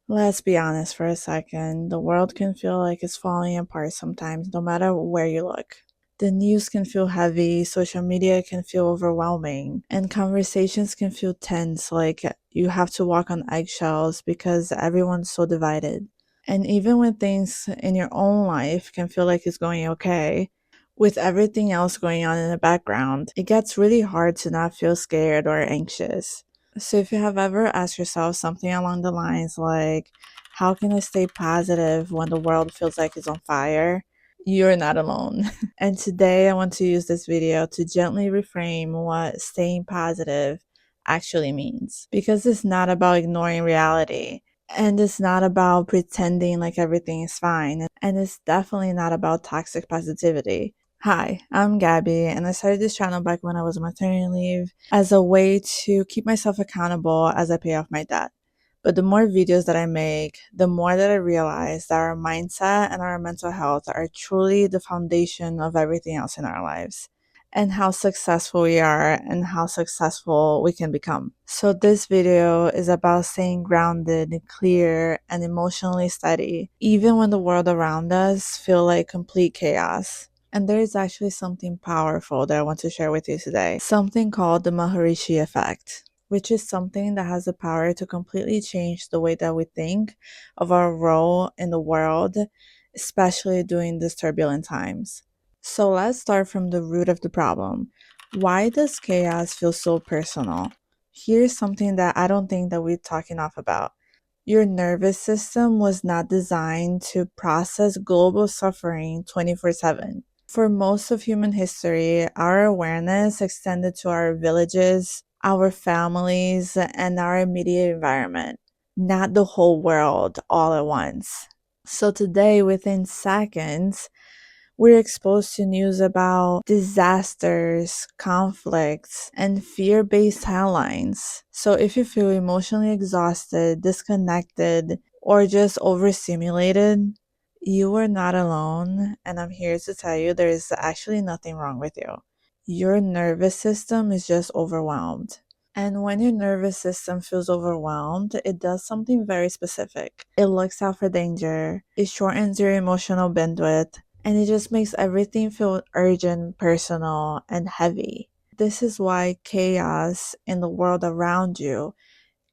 Let's be honest for a second. The world can feel like it's falling apart sometimes, no matter where you look. The news can feel heavy, social media can feel overwhelming, and conversations can feel tense, like you have to walk on eggshells because everyone's so divided. And even when things in your own life can feel like it's going okay, with everything else going on in the background, it gets really hard to not feel scared or anxious. So, if you have ever asked yourself something along the lines like, how can I stay positive when the world feels like it's on fire? You're not alone. And today I want to use this video to gently reframe what staying positive actually means. Because it's not about ignoring reality, and it's not about pretending like everything is fine, and it's definitely not about toxic positivity. Hi, I'm Gabby, and I started this channel back when I was on maternity leave as a way to keep myself accountable as I pay off my debt. But the more videos that I make, the more that I realize that our mindset and our mental health are truly the foundation of everything else in our lives, and how successful we are and how successful we can become. So this video is about staying grounded, clear, and emotionally steady, even when the world around us feel like complete chaos. And there is actually something powerful that I want to share with you today. Something called the Maharishi Effect, which is something that has the power to completely change the way that we think of our role in the world, especially during these turbulent times. So let's start from the root of the problem. Why does chaos feel so personal? Here's something that I don't think that we're talking enough about. Your nervous system was not designed to process global suffering 24/7. For most of human history, our awareness extended to our villages, our families, and our immediate environment, not the whole world all at once. So today, within seconds, we're exposed to news about disasters, conflicts, and fear based headlines. So, if you feel emotionally exhausted, disconnected, or just overstimulated, you are not alone. And I'm here to tell you there is actually nothing wrong with you. Your nervous system is just overwhelmed. And when your nervous system feels overwhelmed, it does something very specific. It looks out for danger, it shortens your emotional bandwidth, and it just makes everything feel urgent, personal, and heavy. This is why chaos in the world around you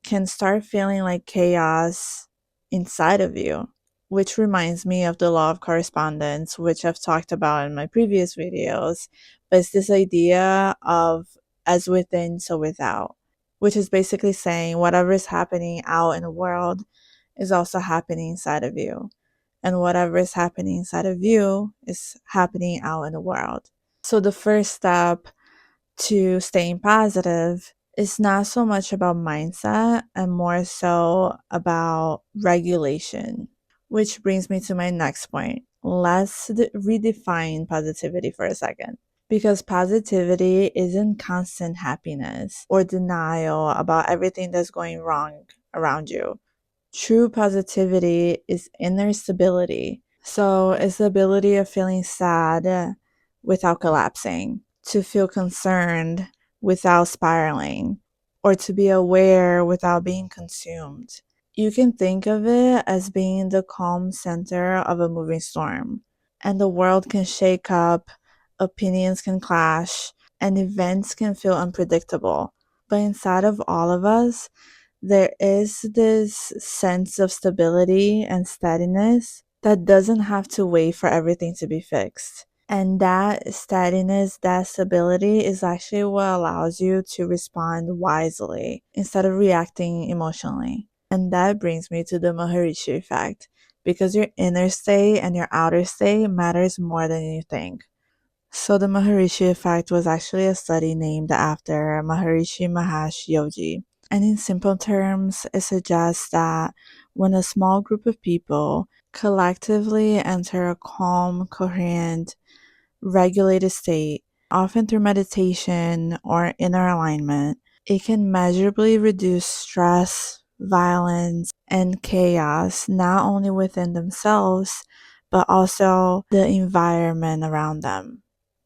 can start feeling like chaos inside of you. Which reminds me of the law of correspondence, which I've talked about in my previous videos. But it's this idea of as within, so without, which is basically saying whatever is happening out in the world is also happening inside of you. And whatever is happening inside of you is happening out in the world. So the first step to staying positive is not so much about mindset and more so about regulation. Which brings me to my next point. Let's redefine positivity for a second. Because positivity isn't constant happiness or denial about everything that's going wrong around you. True positivity is inner stability. So it's the ability of feeling sad without collapsing, to feel concerned without spiraling, or to be aware without being consumed. You can think of it as being the calm center of a moving storm, and the world can shake up, opinions can clash, and events can feel unpredictable. But inside of all of us, there is this sense of stability and steadiness that doesn't have to wait for everything to be fixed. And that steadiness, that stability is actually what allows you to respond wisely instead of reacting emotionally. And that brings me to the Maharishi Effect, because your inner state and your outer state matters more than you think. So the Maharishi Effect was actually a study named after Maharishi Mahesh Yogi. And in simple terms, it suggests that when a small group of people collectively enter a calm, coherent, regulated state, often through meditation or inner alignment, it can measurably reduce stress, violence, and chaos, not only within themselves, but also the environment around them.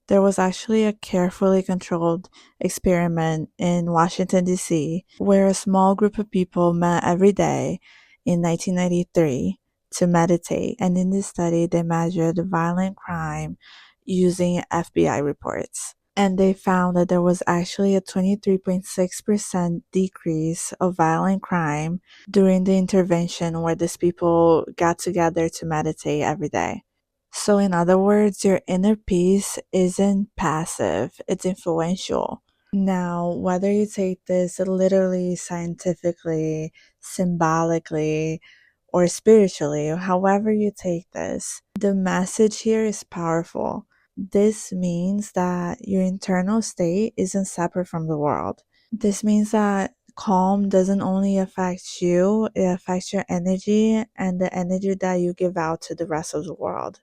There was actually a carefully controlled experiment in Washington, D.C., where a small group of people met every day in 1993 to meditate, and in this study, they measured violent crime using FBI reports. And they found that there was actually a 23.6% decrease of violent crime during the intervention where these people got together to meditate every day. So, in other words, your inner peace isn't passive, it's influential. Now, whether you take this literally, scientifically, symbolically, or spiritually, however you take this, the message here is powerful. This means that your internal state isn't separate from the world. This means that calm doesn't only affect you, it affects your energy and the energy that you give out to the rest of the world,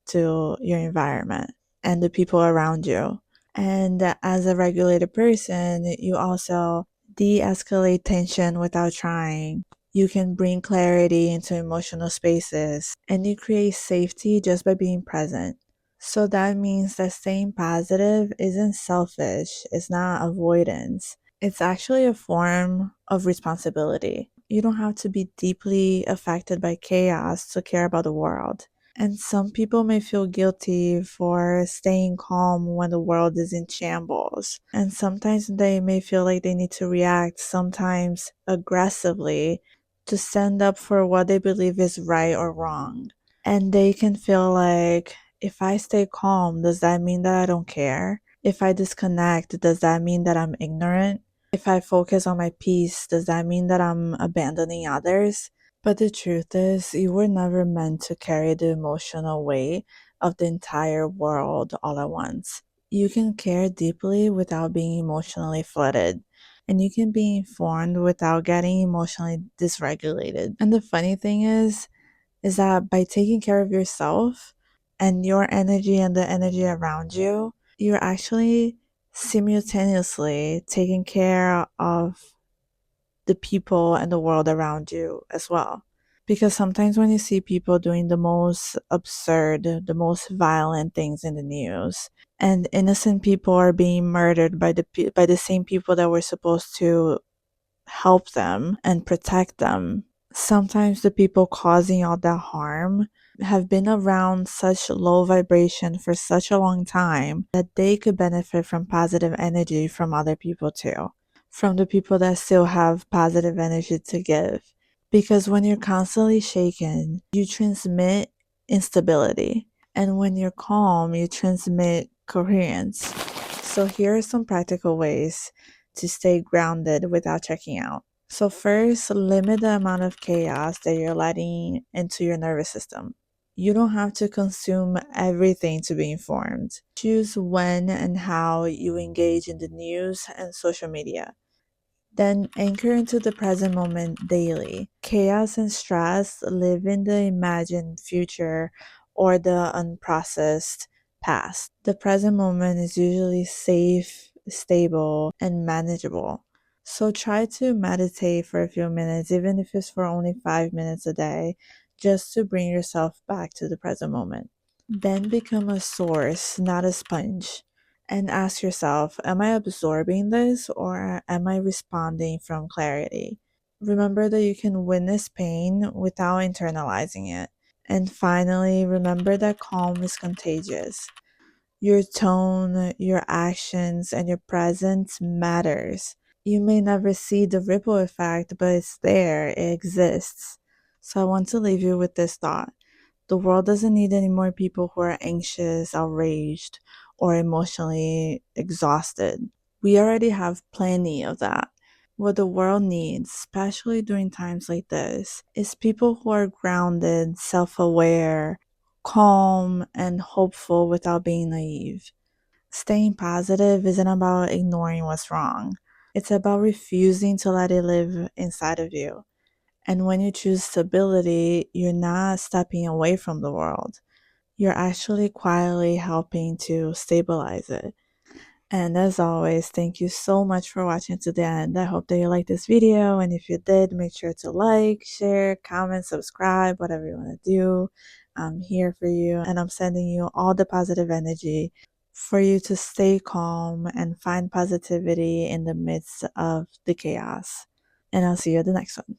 to your environment, and the people around you. And as a regulated person, you also de escalate tension without trying. You can bring clarity into emotional spaces, and you create safety just by being present. So that means that staying positive isn't selfish, it's not avoidance. It's actually a form of responsibility. You don't have to be deeply affected by chaos to care about the world. And some people may feel guilty for staying calm when the world is in shambles. And sometimes they may feel like they need to react, sometimes aggressively, to stand up for what they believe is right or wrong. And they can feel like, if I stay calm, does that mean that I don't care? If I disconnect, does that mean that I'm ignorant? If I focus on my peace, does that mean that I'm abandoning others? But the truth is, you were never meant to carry the emotional weight of the entire world all at once. You can care deeply without being emotionally flooded, and you can be informed without getting emotionally dysregulated. And the funny thing is that by taking care of yourself and your energy and the energy around you, you're actually simultaneously taking care of the people and the world around you as well. Because sometimes when you see people doing the most absurd, the most violent things in the news, and innocent people are being murdered by the same people that were supposed to help them and protect them. Sometimes the people causing all that harm have been around such low vibration for such a long time that they could benefit from positive energy from other people too, from the people that still have positive energy to give. Because when you're constantly shaken, you transmit instability. And when you're calm, you transmit coherence. So here are some practical ways to stay grounded without checking out. So, first, limit the amount of chaos that you're letting into your nervous system. You don't have to consume everything to be informed. Choose when and how you engage in the news and social media. Then anchor into the present moment daily. Chaos and stress live in the imagined future or the unprocessed past. The present moment is usually safe, stable, and manageable. So try to meditate for a few minutes, even if it's for only 5 minutes a day, just to bring yourself back to the present moment. Then become a source, not a sponge, and ask yourself, am I absorbing this or am I responding from clarity? Remember that you can witness pain without internalizing it. And finally, remember that calm is contagious. Your tone, your actions, and your presence matters. You may never see the ripple effect, but it's there, it exists. So I want to leave you with this thought. The world doesn't need any more people who are anxious, outraged, or emotionally exhausted. We already have plenty of that. What the world needs, especially during times like this, is people who are grounded, self aware, calm, and hopeful without being naive. Staying positive isn't about ignoring what's wrong, it's about refusing to let it live inside of you. And when you choose stability, you're not stepping away from the world. You're actually quietly helping to stabilize it. And as always, thank you so much for watching to the end. I hope that you liked this video. And if you did, make sure to like, share, comment, subscribe, whatever you want to do. I'm here for you. And I'm sending you all the positive energy for you to stay calm and find positivity in the midst of the chaos. And I'll see you at the next one.